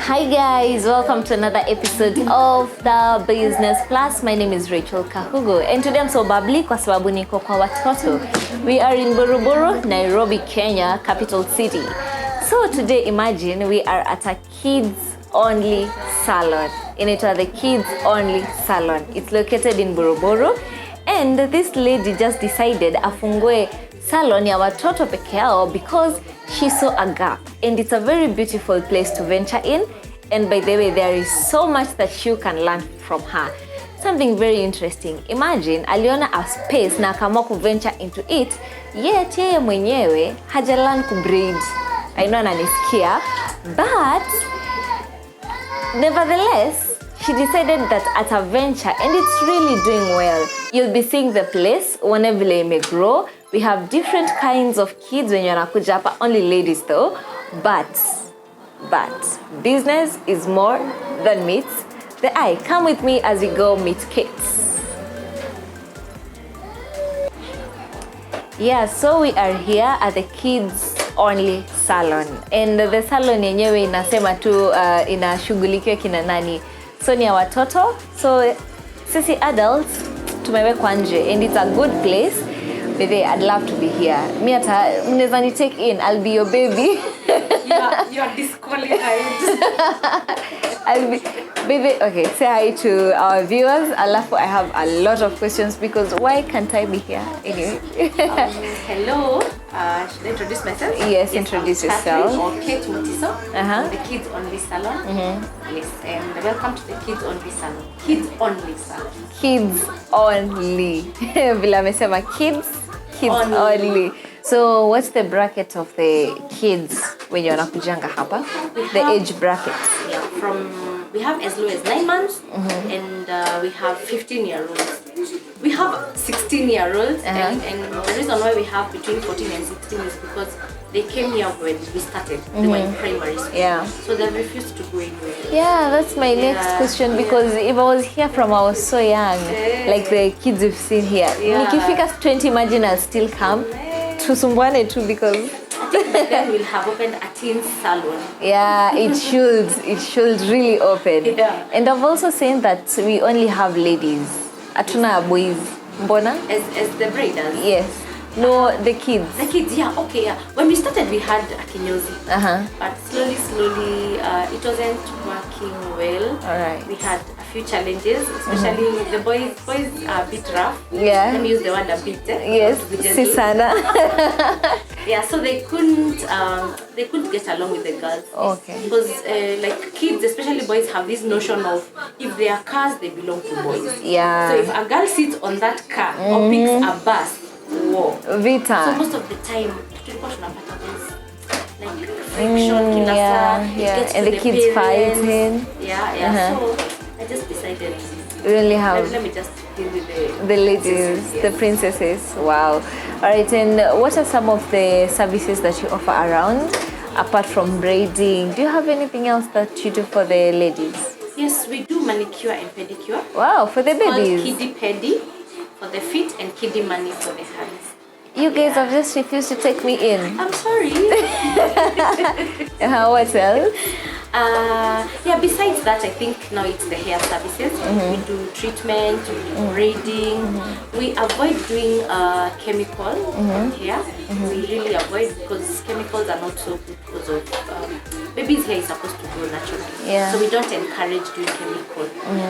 Hi guys, welcome to another episode of The Business Plus. My name is Rachel Kahugu and today I'm so bubbly kwa sababu niko kwa watoto. We are in Buruburu, Nairobi, Kenya, capital city. So today imagine we are at a kids only salon. Inaitwa the Kids Only Salon. It's located in Buruburu and this lady just decided afungue salon ya watoto peke yao because she saw a gap and it's a very beautiful place to venture in, and by the way there is so much that you can learn from her. Something very interesting. Imagine aliona a space na akaamua ku venture into it, yet yeye mwenyewe hajalan ku braid. I know ananisikia, but nevertheless she decided that at a venture and it's really doing well. You'll be seeing the place whenever they may grow. We have different kinds of kids when you're nakuja hapa, only ladies though. But business is more than meets the eye. Come with me as we go meet kids. Yeah, so we are here at the Kids Only Salon. And the salon yenyewe inasema tu inashughulikia kina nani. So ni ya watoto. So sisi adults tumewekwa nje and it's a good place. Baby, I'd love to be here. Me ata mnaweza ni take in. I'll be your baby. You are disqualified. I'll be baby. Okay, say hi to our viewers. Alafu, I have a lot of questions because why can't I be here anyway? Hello. Should I introduce myself? Yes, introduce yourself. Okay, the Kids Only Salon. Yes, and welcome to the Kids Only Salon. Kids Only Salon. Kids only. Vile amesema kids only. So what's the bracket of the kids when you're nakujanga hapa? The age brackets. Yeah, we have as low as 9 months and we have 15-year-olds. We have 16-year-olds and the reason why we have between 14 and 16 is because they came here when we started. They were in primary school. Yeah. So they refused to go anywhere. Yeah, that's my next question because if I was here from I was so young, like the kids we've seen here. Nikifika 20, imagine I'll still come. Tusumbuane too because then we'll have opened a teen salon. Yeah, it should really open. Yeah. And I've also seen that we only have ladies. Atuna boys. Mbona? As the breeders? Yes. No, the kids. The kids, yeah, okay, yeah. When we started, we had a kinyozi. But slowly, it wasn't working well. All right. We had a few challenges, especially the boys are a bit rough. Yeah. Let me use the word a bit. Yes, Sisana. Yeah, so they couldn't get along with the girls. Okay. Because like kids, especially boys, have this notion of if they are cars, they belong to boys. Yeah. So if a girl sits on that car or picks a bus, whoa. Vita. So most of the time, tulikuwa tunapata this like friction kila saa. And the kids fighting. Yeah. So I just decided really how let me just deal with the ladies, the princesses. Wow. All right, and what are some of the services that you offer around apart from braiding? Do you have anything else that you do for the ladies? Yes, we do manicure and pedicure. Wow, for the babies. Kiddie pedi for the feet and kiddie mani for the hands. You guys have just refused to take me in. I'm sorry. What else? Besides that, I think now it's the hair services. We do treatment, we do braiding. We avoid doing chemical hair. We really avoid because chemicals are not so good because of baby's hair is supposed to grow naturally. Yeah. So we don't encourage doing chemical.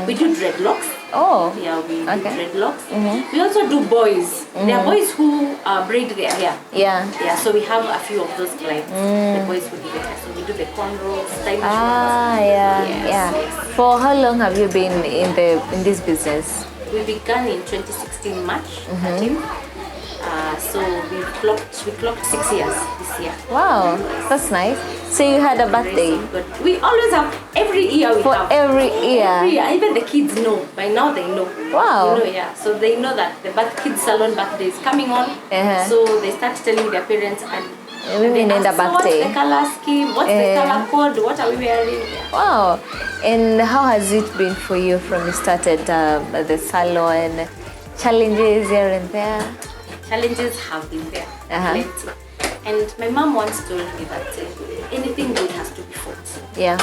We do dreadlocks. Oh. Yeah, we do dreadlocks. We also do boys. There are boys who braid their hair. Yeah. So we have a few of those clients. The boys who do the hair. So we do the cornrows, stylish. Yes. For how long have you been in this business? We began in 2016 March 13. So we clocked 6 years this year. Wow, that's nice. So you had a birthday? We always have, every year we have. Every year? Even the kids know. By now they know. Wow. So they know that the kids salon birthday is coming on. So they start telling their parents and they ask, so what's the color scheme? What's the color code? What are we wearing? Wow. And how has it been for you from you started the salon? Challenges here and there? Challenges have been there. Plenty. And my mom once told me that anything good has to be fought. Yeah.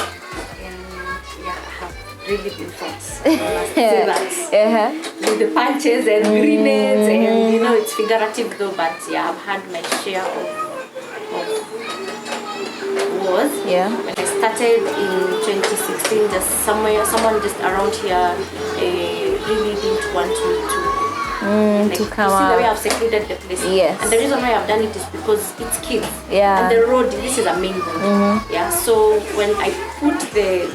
really been fought. I must say that. Uh-huh. With the punches and grenades, and it's figurative though, but yeah, I've had my share of wars. Yeah. When I started in 2016, just someone just around here really didn't want me to come you see the way out. I've secluded the place. Yes. And the reason why I've done it is because it's kids. Yeah. And the road, this is a main road. Yeah. So when I put the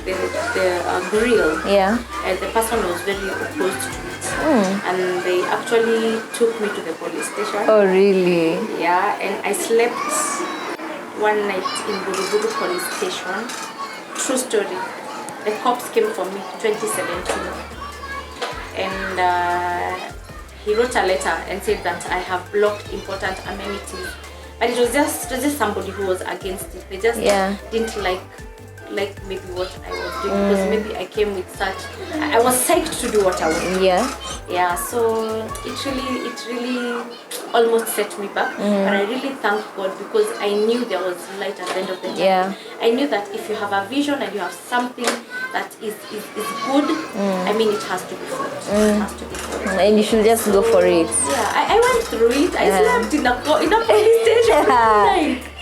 grill, the person was very opposed to it. And they actually took me to the police station. Oh, really? Yeah. And I slept one night in Kahugu police station. True story. The cops came for me 2017. And he wrote a letter and said that I have blocked important amenities, but it was just somebody who was against it. They just didn't like maybe what I was doing, because maybe I came with such. I was psyched to do what I was doing. Yeah. So it really almost set me back, but I really thank God, because I knew there was light at the end of the tunnel. I knew that if you have a vision and you have something that is good, I mean, it has to be fought. It has to be fought. And you should just go for it. Yeah, I went through it. I slept in a police station.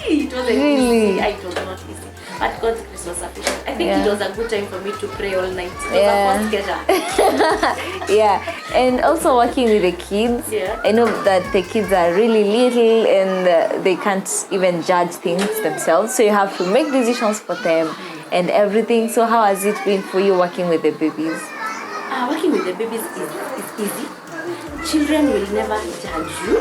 It wasn't easy. It was not easy. But God's grace was sufficient. I think it was a good time for me to pray all night. It was a first And also working with the kids. I know that the kids are really little and they can't even judge things themselves. So you have to make decisions for them and everything. So how has it been for you working with the babies? Working with the babies is easy. Children will never judge you.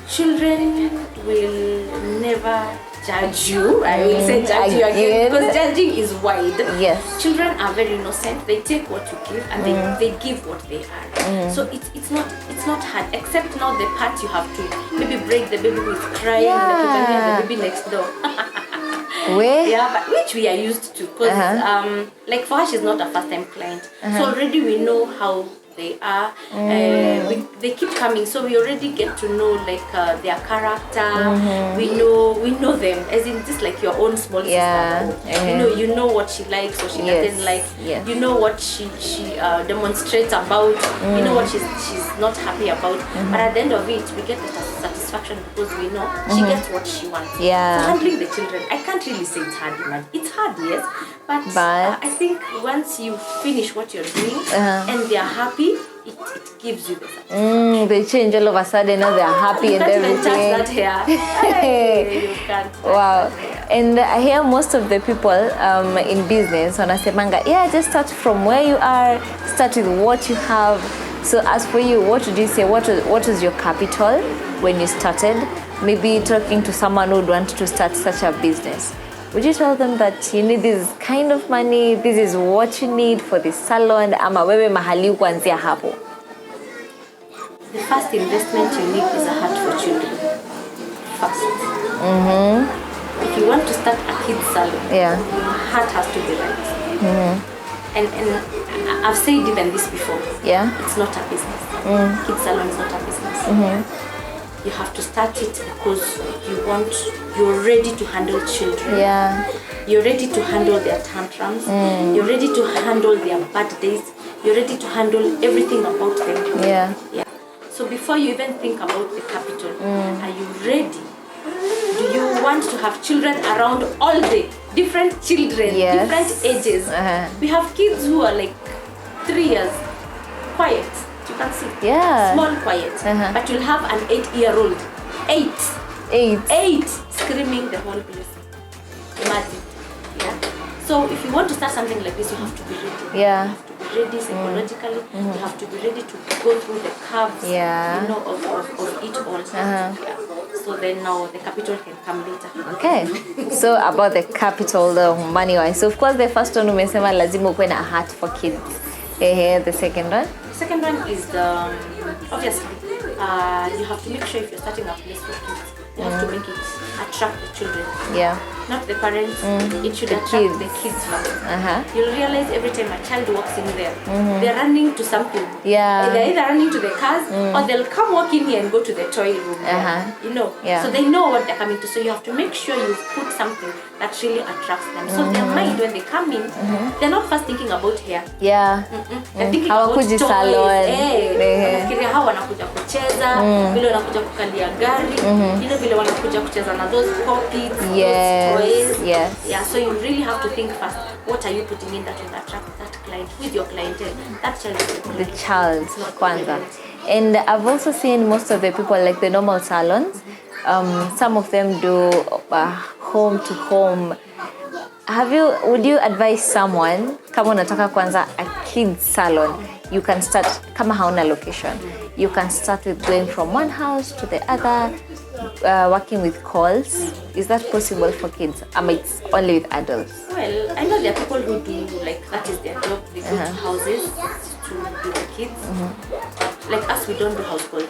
Children will never judge you. I will say judge you again, because judging is wide. Yes. Children are very innocent. They take what you give and they give what they are. So it's not hard, except now the part you have to maybe break the baby with crying, the baby next door. But which we are used to, because like for her, she's not a first time client, so already we know how they are. They keep coming, so we already get to know like their character. We know them, as in just like your own small sister. You know what she likes, what she doesn't like. You know what she demonstrates about. You know what she's not happy about. But at the end of it, we get the satisfaction, because we know she gets what she wants. So handling the children, I can't really say it's hard, man. It's hard, yes, but I think once you finish what you're doing and they're happy, it gives you the satisfaction. They change all of a sudden, now they're happy and everything. You can't even touch that hair. You can't. Wow. And I hear most of the people in business wanasemanga, just start from where you are, start with what you have. So as for you, what would you say, what was your capital when you started? Maybe talking to someone who would want to start such a business. Would you tell them that you need this kind of money, this is what you need for the salon, ama wewe mahali kuanzia hapo? The first investment you need is a heart for children. First. If you want to start a kids salon, your heart has to be right. And I've said even this before. It's not a business. Kids salon is not a business. You have to start it because you're ready to handle children. You're ready to handle their tantrums. You're ready to handle their bad days. You're ready to handle everything about them. So before you even think about the capital, are you ready? Do you want to have children around all day? Different children, different ages. We have kids who are like 3 years, quiet. You can see. Small, quiet. But you'll have an 8-year-old. 8 screaming the whole place. Imagine. So if you want to start something like this, you have to be ready. You have to be ready psychologically. You have to be ready to go through the curves, of it all. So then now the capital can come later. Okay. So about the capital, the money wise. So of course the first one umesema lazima ukuwe na heart for kids. The second one? The second one is obviously you have to make sure if you're starting a place for kids, you have to make it attract the children. Yeah. Not the parents. It should attract kids. the kids first. Uh-huh. You'll realize every time a child walks in there, they're running to something. Yeah. They're either running to the cars or they'll come walk in here and go to the toy room. You know. Yeah. So they know what they're coming to. So you have to make sure you put something that really attracts them. So their mind, when they come in, they're not first thinking about hair. Yeah. They're thinking about Hawakuji toys. salon. Wanafikiria hao wanakuja kucheza, vile wanakuja kukalia gari, you know, vile wanakuja kucheza na those poppets, Yes. those toys. Yes. Yeah, so you really have to think first, what are you putting in that will attract that client? Who is your clientele? That child is The child kwanza. And I've also seen most of the people, like the normal salons, some of them do home to home. Would you advise someone, kama unataka kwanza a kids salon, you can start, kama hauna location, you can start with going from one house to the other, working with calls. Is that possible for kids? It's only with adults? Well, I know there are people who do, like, that is their job. They go to houses to do the kids. Like us, we don't do house calls.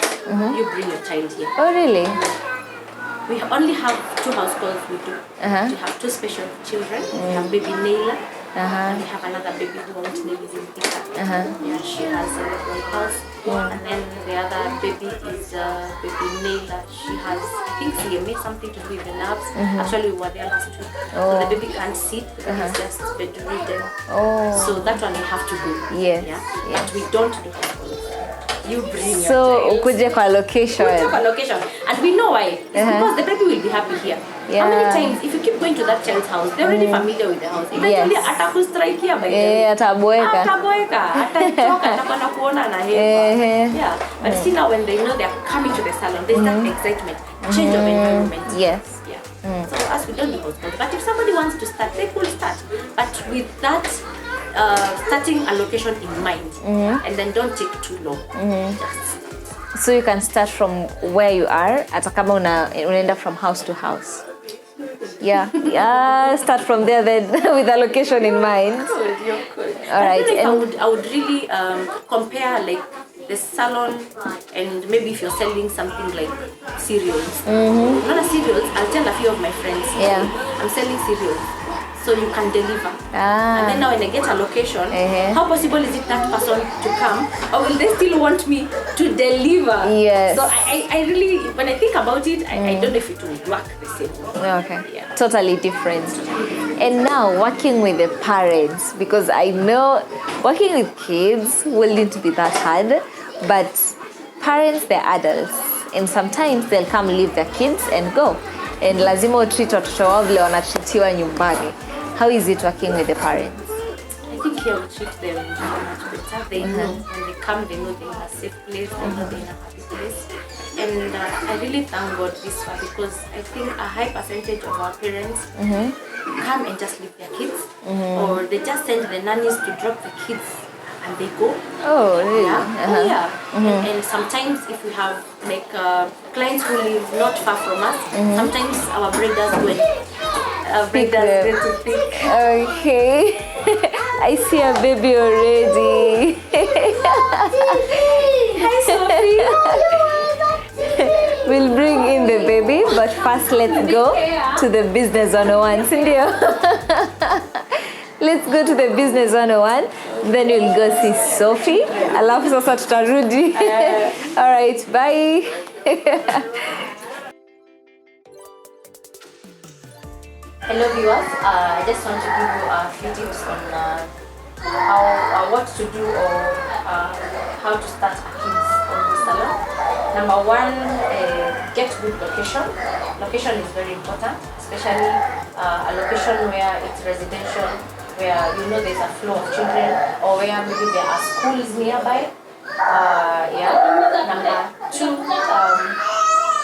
You bring your child here. Oh, really? We only have 2 house calls we do. We have 2 special children. We have baby Naila. And we have another baby who won't name is in Pika. Yeah, she has a little house. And then the other baby is baby Naila. She has, I think, CMA, something to do with the nerves. Actually, we were there last week. So the baby can't sit because it's just bedridden. So that one we have to do. Yes. Yeah? But we don't do house calls. You bring your So child. ukuje kwa location. Location. And we know why. It's because the baby will be happy here. Yeah. How many times, if you keep going to that child's house, they're already familiar with the house. Eventually, atakustrike here by them. Ataboeka. Atachoka, atakwenda kuona na hepa. Yeah. But see now when they know they're coming to the salon, there's that excitement, change of environment. Yes. Yeah. So as we don't do house calls, but if somebody wants to start, they could start. But with that, starting a location in mind, and then don't take too long. Just So you can start from where you are, hata kama unaenda from house to house. Yeah, start from there then with a location in mind. you're good. All right. I would really compare like the salon and maybe if you're selling something like cereals. Not cereals, I'll tell a few of my friends. Yeah. I'm selling cereals. So you can deliver. And then now when I get a location, how possible is it that person to come, or will they still want me to deliver? Yes. So I really, when I think about it, I don't know if it will work the same way. Okay. Yeah. Totally different. And now working with the parents, because I know working with kids will need to be that hard, but parents, they're adults, and sometimes they'll come leave their kids and go. And lazima utreat watoto wao vile wanatreatiwa nyumbani. How is it working with the parents? I think here we treat them much better. They know when they come, they know they're in a safe place, they know they're in a happy place. And I really thank God this far because I think a high percentage of our parents come and just leave their kids, or they just send the nannies to drop the kids and they go. Oh, really? Yeah. And sometimes if we have like clients who live not far from us, sometimes our breeders go and breeders go to pick. Okay. I see a baby already. Hi, Sophie. We'll bring in the baby, but first let's go to the business 101. Cindy. Let's go to the business 101. Then we'll go see Sophie. Alafu sasa tutarudi. All right, bye. Hello viewers, I just want to give you a few tips on how what to do or how to start a kids salon. Number 1, get good location. Location is very important, especially a location where it's residential, where you know there's a flow of children, or where maybe there are schools nearby. Number 2,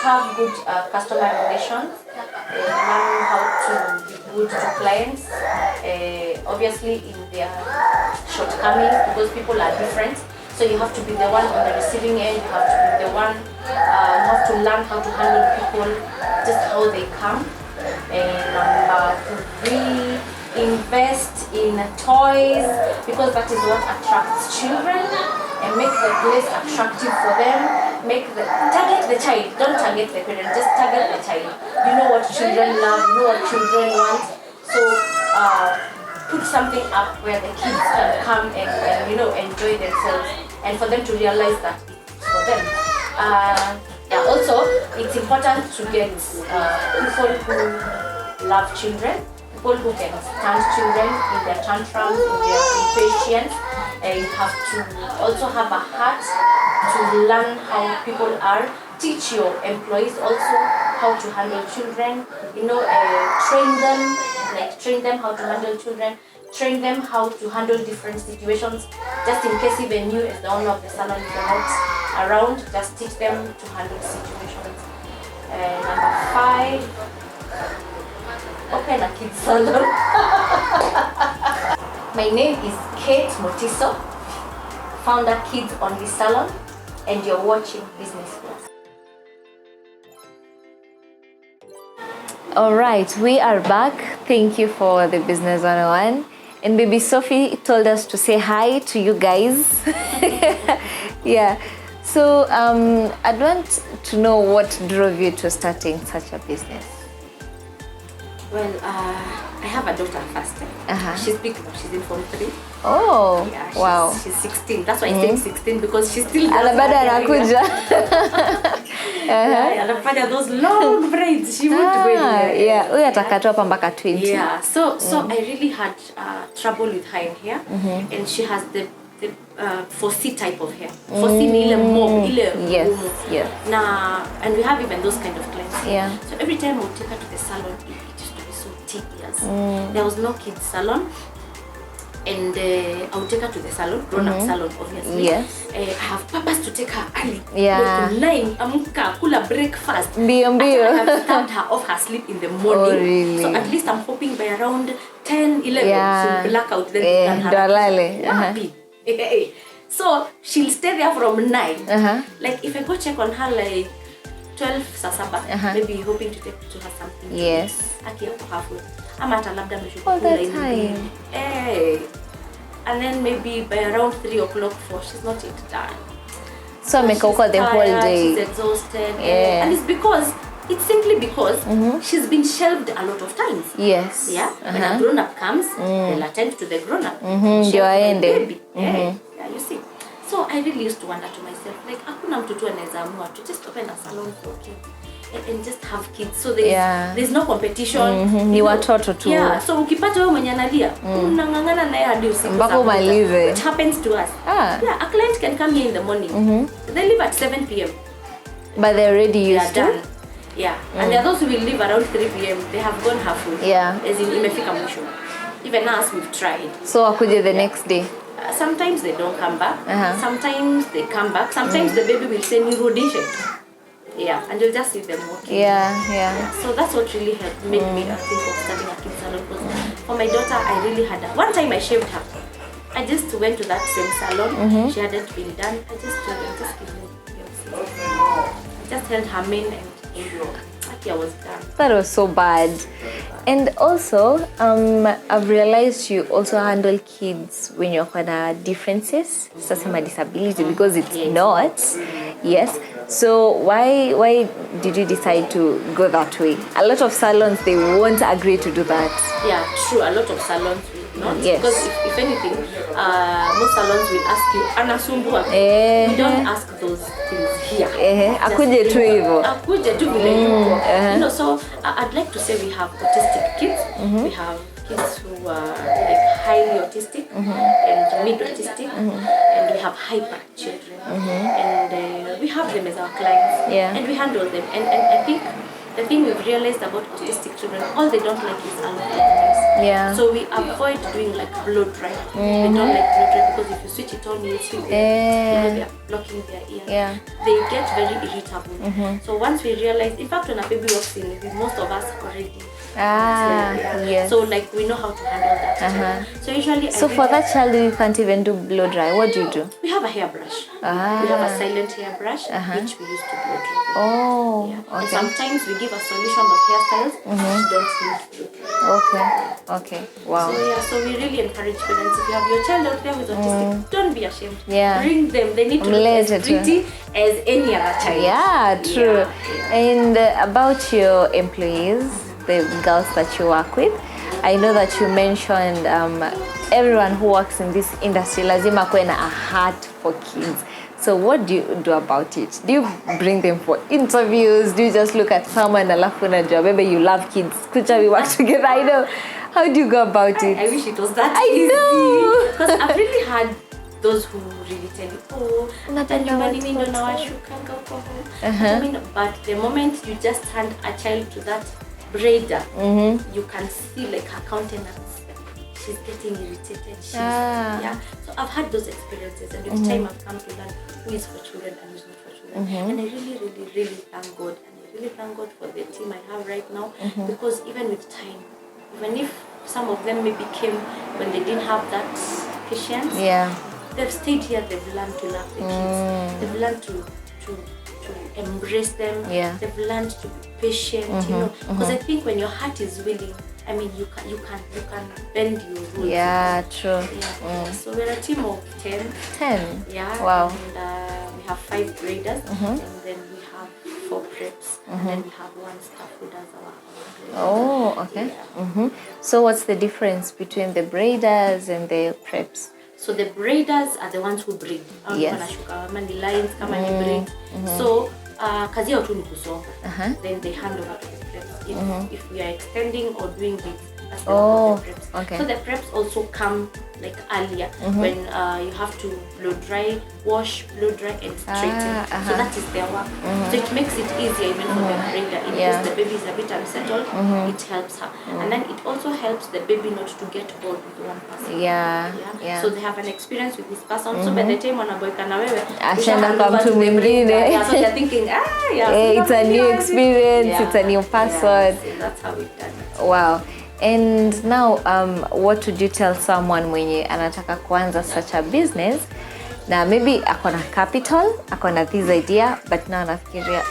have good customer relations. Learn how to be good to clients. Obviously, in their shortcomings, because people are different. So you have to be the one on the receiving end. You have to be the one. You have to learn how to handle people, just how they come. And number 3, invest in toys, because that is what attracts children, and make the place attractive for them. target the child. Don't target the parent. Just target the child. You know what children love. You know what children want. So put something up where the kids can come and enjoy themselves, and for them to realize that it's for them. Also, it's important to get people who love children, people who can stand children in their tantrums, in their impatience. You have to also have a heart to learn how people are. Teach your employees also how to handle children. Train them how to handle children. Train them how to handle different situations. Just in case even you as the owner of the salon is not around, just teach them to handle situations. Number 5, open a kids salon. My name is Kate Motiso, founder Kids Only Salon, and you're watching Business Plus. All right, we are back. Thank you for the Business 101. And baby Sophie told us to say hi to you guys. Yeah. So I'd want to know what drove you to starting such a business. Well, I have a daughter first. She's big now. She's in Form 3. Oh, yeah, wow. She's 16. That's why I say 16, because she's still anakuja. Anafanya those long braids. She won't go anywhere. Yeah, huyu atakatoa hapa mpaka 20. Yeah, so I really had trouble with her in hair, and she has the 4C type of hair. 4C ni ile mob, ile yes, yes. And we have even those kind of clients. Yeah. So every time I would take her to the salon, it used to be so tedious. There was no kids salon. And I would take her to the salon, grown-up salon, obviously. Yes. I have purpose to take her early. Yeah. 9, amka, kula breakfast. Mbio. I have stabbed her off her sleep in the morning. Oh, really? So at least I'm hoping by around 10, 11, she'll black out. Then Dolale. So she'll stay there from 9. Like if I go check on her like 12 sasaba, maybe hoping to take to her something. Yes. Aki hapo hapo. Ama hata labda all the time. And then maybe by around 3 o'clock, 4, she's not yet done. So amekauka the whole day. She's exhausted. Yeah. And it's simply because she's been shelved a lot of times. Yes. Yeah. When a grown-up comes, they'll attend to the grown-up. Ndio aende. Yeah, you see. So I really used to wonder to myself, like, hakuna mtoto anaweza amua to just open a salon for kids and just have kids. So there's no competition. Ni watoto tu. Yeah. So ukipata wewe mwenye analia, unangangana naye hadi usiku. Mpaka umalize. Which happens to us. Yeah, a client can come here in the morning. They leave at 7 p.m. But they're already used to. Done. Yeah. And there are those who will leave around 3 p.m. They have gone halfway. Yeah. As in imefika mwisho. Even us, we've tried. So wakuje the next day. Sometimes they don't come back. Sometimes they come back. Sometimes the baby will send you audition. Yeah, and you'll just see them walking. Yeah. So that's what really helped made me think of starting a kids salon. Because for my daughter, I really had one time I shaved her. I just went to that same salon. She hadn't been done. I just told them, just give me. I just held her mane and I was done. That was so bad. And also, I've realized you also handle kids when you're on differences, sasema disability, because it's not. Yes. So why did you decide to go that way? A lot of salons, they won't agree to do that. Yeah, true. A lot of salons will not. Yes. Because if anything, most salons will ask you, anasumbua. We don't ask those things here. Akuje tu hivyo. Akuje tu vile yuko. So I'd like to say we have autistic kids. We have kids who are like highly autistic and mid autistic, and we have hyper children, and we have them as our clients, and we handle them. And I think the thing we've realized about autistic children, all they don't like is a lot of noise. Yeah. So we avoid doing like blow dry. They don't like blow dry because if you switch it on, you see they're blocking their ear. Yeah. They get very irritable. So once we realize, in fact, when a baby walks in, most of us already. Yes. So like we know how to handle that. So usually. So for that child, you can't even do blow dry. What do you do? We have a hairbrush. We have a silent hairbrush which we use to blow dry. Oh, Yeah. And okay. sometimes we give a solution of hairstyles that you don't need to try. Okay. Wow. So we really encourage parents, if you have your child out there who's autistic, don't be ashamed. Yeah. Bring them. They need to look as pretty as any other child. Yeah, true. Yeah. And about your employees, the girls that you work with, I know that you mentioned everyone who works in this industry lazima kuwe na a heart for kids. So what do you do about it? Do you bring them for interviews? Do you just look at someone alafu unajua maybe you love kids? Kucha we work together. I know. How do you go about it? I wish it was that I easy. know. Because I've really had those who really tell you, oh, Unapenda nyumbani mimi ndo watoto. nawashukanga huko home. But the moment you just hand a child to that braider, you can see like her countenance. She's getting irritated. Yeah. So I've had those experiences, and with time I've come to learn who is for children and who is not for children. And I really, really, really thank God. And I really thank God for the team I have right now, because even with time, even if some of them maybe came when they didn't have that patience, they've stayed here. They've learned to love the kids. They've learned to embrace them. They've learned to be patient. You know, because I think when your heart is willing, I mean, you can bend your rules. Yeah, true. Yeah. So we're a team of 10. 10? Yeah. Wow. And we have 5 graders, and then we have 4 preps, and then we have 1 staff who does our graders. Oh, okay. Yeah. So what's the difference between the braiders and the preps? So the braiders are the ones who braid. Kama ni lines, kama ni braid. So kazi yao tu ni kusonga. Then they hand over to the preps. If we are extending or doing bits, that's the work of the preps. Okay. So the preps also come like earlier when you have to blow dry, wash, blow dry, and straighten. So that is their work. So it makes it easier even for the braider. In case the baby is a bit unsettled, it helps her. And then it also helps the baby not to get bored with one person. Yeah. So they have an experience with this person. So by the time wanaboeka na wewe, Ashaenda kwa mtu mwingine. so they're thinking, it's a new experience, it's a new person. So that's how we've done it. Wow. And now, what would you tell someone mwenye anataka kuanza such a business? Na maybe akona capital, akona this idea, but now anafikiria,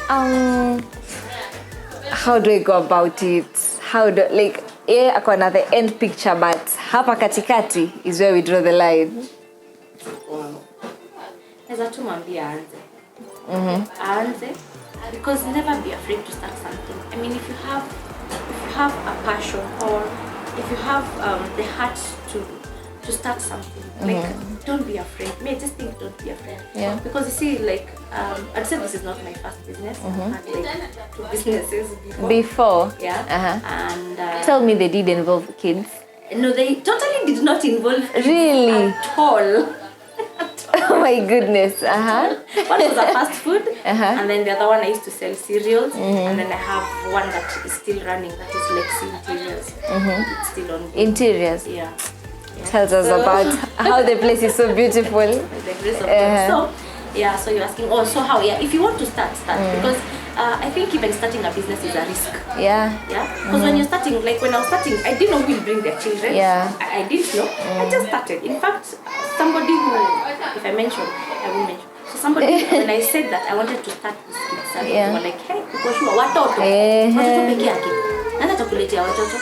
how do I go about it? Akona the end picture, but hapa katikati is where we draw the line. Naweza tu mwambia aanze. Because never be afraid to start something. I mean, if you have a passion, or if you have the heart to start something, like don't be afraid. I just think don't be afraid. Yeah. Because you see, like I'd say this is not my first business. I've had like 2 businesses before. Yeah. And tell me they did involve kids. No, they totally did not involve kids really at all. Oh my goodness. One was a fast food, and then the other one I used to sell cereals, and then I have one that is still running, that is Lexi Interiors. It's still on. Interiors. Yeah. Tells us about how the place is so beautiful. The grace of God. So you're asking, so how? Yeah, if you want to start, because I think even starting a business is a risk. Yeah. Because when you're starting, like when I was starting, I didn't know who will bring their children. I didn't know. I just started. In fact, somebody who, if I mention, I won't mention. So somebody, when I said that I wanted to start this kids salon, they were like, hey, uko sure watoto? Watoto peke yake. Nani atakuletea watoto?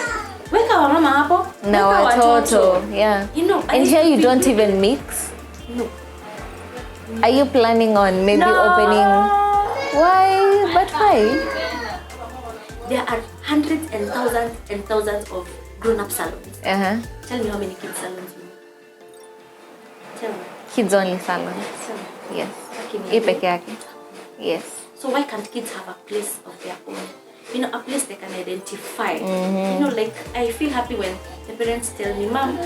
Weka wa mama hapo. Na watoto. Yeah. You know, and here you don't even mix? No. Are you planning on maybe opening? Why? But why? There are hundreds and thousands of grown-up salons. Tell me how many kids salons you know. Tell me. Kids only salons. Yes. Peke yake. Yes. So why can't kids have a place of their own? You know, a place they can identify. You know, like I feel happy when the parents tell me, Mom,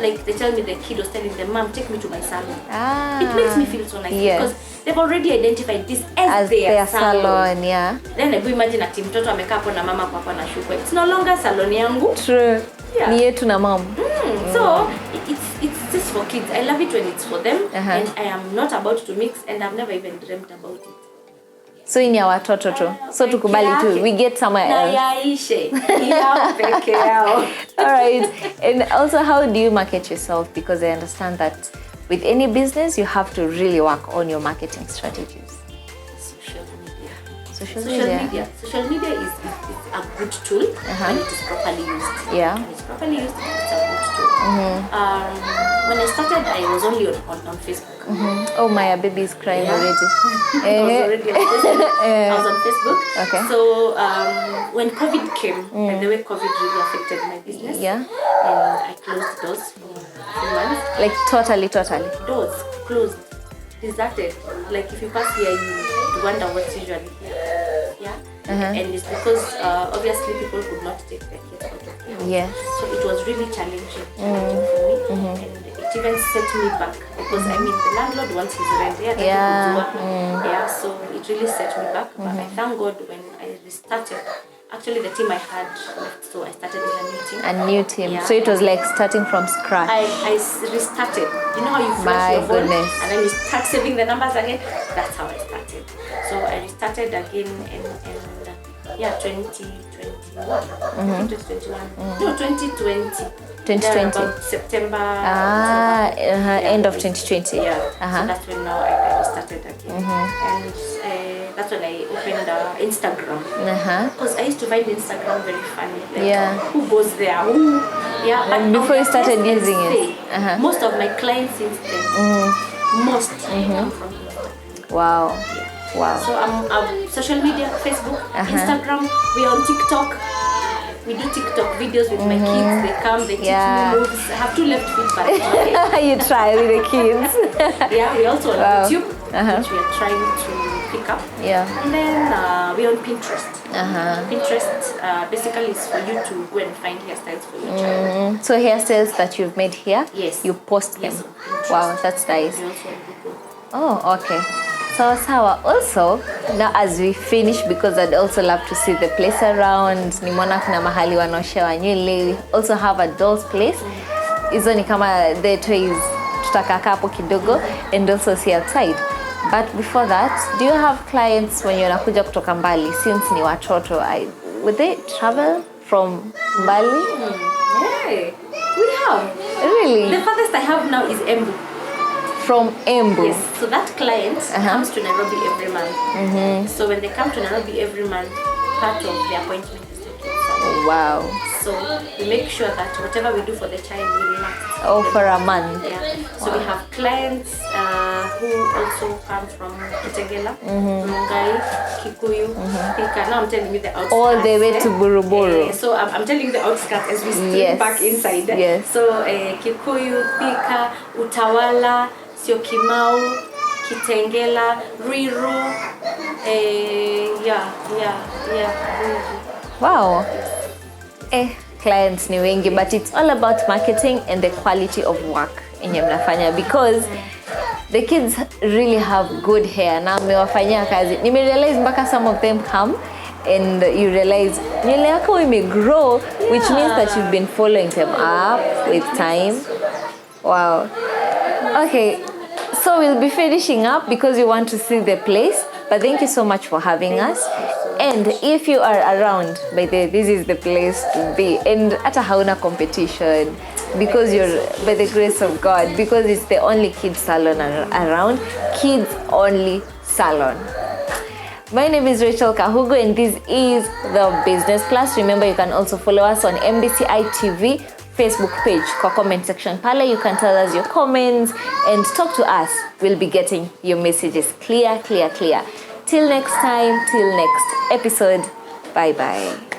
like they tell me the kid was telling them, Mom, take me to my salon. It makes me feel so nice because they've already identified this as their salon. Yeah. Then I imagine a mtoto amekaa hapo na mama kwa na shuka. It's no longer salon yangu. True. Ni yetu na mom. So it's just for kids. I love it when it's for them, and I am not about to mix, and I've never even dreamt about it. So in ya watoto tu. So tukubali tu. We get somewhere else. Yaishe. Ya peke yao. All right. And also, how do you market yourself? Because I understand that with any business, you have to really work on your marketing strategies. Social Social media. media is a good tool when it is properly used. Yeah. When it's properly used, it's a good tool. When I started, I was only on Facebook. Oh, my baby is crying already. I was already on Facebook. I was on Facebook. Okay. So when COVID came, and the way COVID really affected my business, Yeah. and I closed doors for a few months. Like totally. Doors closed, deserted. Like if you pass here, you wonder what's usually here. Yeah. And it's because obviously people could not take their kids out of here. Yes. So it was really challenging for me, and it even set me back because I mean the landlord wants his rent. Yeah. So it really set me back. But I thank God when I restarted. Actually, the team I had left, so I started with a new team. A new team. Yeah. So it was like starting from scratch. I restarted. You know how you flush your phone and then you start saving the numbers again? That's how I started. So I restarted again and 2021. 2021. No, 2020. 2020. About September. End of 2020. Yeah. So that's when now I restarted again. And that's when I opened Instagram. Because I used to find Instagram very funny. Like, who goes there? Who? Yeah. Like before you started using it. Most of my clients since then, most come from Instagram. Wow. Yeah. Wow. So I'm social media, Facebook, Instagram. We're on TikTok. We do TikTok videos with my kids. They come, they teach me moves. I have 2 left feet, but okay. You try with the kids. Yeah, we also on YouTube, which we are trying to pick up. Yeah. And then we're on Pinterest. Pinterest basically is for you to go and find hairstyles for your child. So hairstyles that you've made here, Yes. you post them. Yes, on Pinterest. Wow, that's nice. We also on Google. Oh, okay. So sawa. Also, now as we finish, because I'd also love to see the place around. Nimeona kuna mahali wanaoshewa nywele. We also have a doll's place. Hizo ni kama the toys tutakaa hapo kidogo and also see outside. But before that, do you have clients when you're nakuja kutoka mbali since ni watoto? Would they travel from Bali? Hey, we have. Really? The farthest I have now is Embu. From Embu? Yes, so that client comes to Nairobi every month. So when they come to Nairobi every month, part of the appointment is the kids' salon. Wow. So we make sure that whatever we do for the child will last. Oh, for a month. Yeah. So we have clients who also come from Kitengela, Mungai, Kikuyu, Thika. Now I'm telling you the outskirts. All the way to Buruburu. So I'm telling you the outskirts as we step back inside. Yes. So Kikuyu, Thika, Utawala, Syokimau, Kitengela, Riru, Riru. Wow. Clients ni wengi, but it's all about marketing and the quality of work yenye mnafanya, because the kids really have good hair. Na mmewafanyia kazi. Nimerealize mpaka some of them come and you realize nywele yako imegrow, which means that you've been following them up with time. Wow. Okay, so we'll be finishing up because we want to see the place. But thank you so much for having us. And if you are around, this is the place to be. And hata hauna competition, because you're, by the grace of God, because it's the only kids salon around. Kids only salon. My name is Rachel Kahugu, and this is The Business Plus. Remember, you can also follow us on MBCI TV Facebook page. Kwa comment section pale, you can tell us your comments and talk to us. We'll be getting your messages clear. Till next time, till next episode. Bye-bye.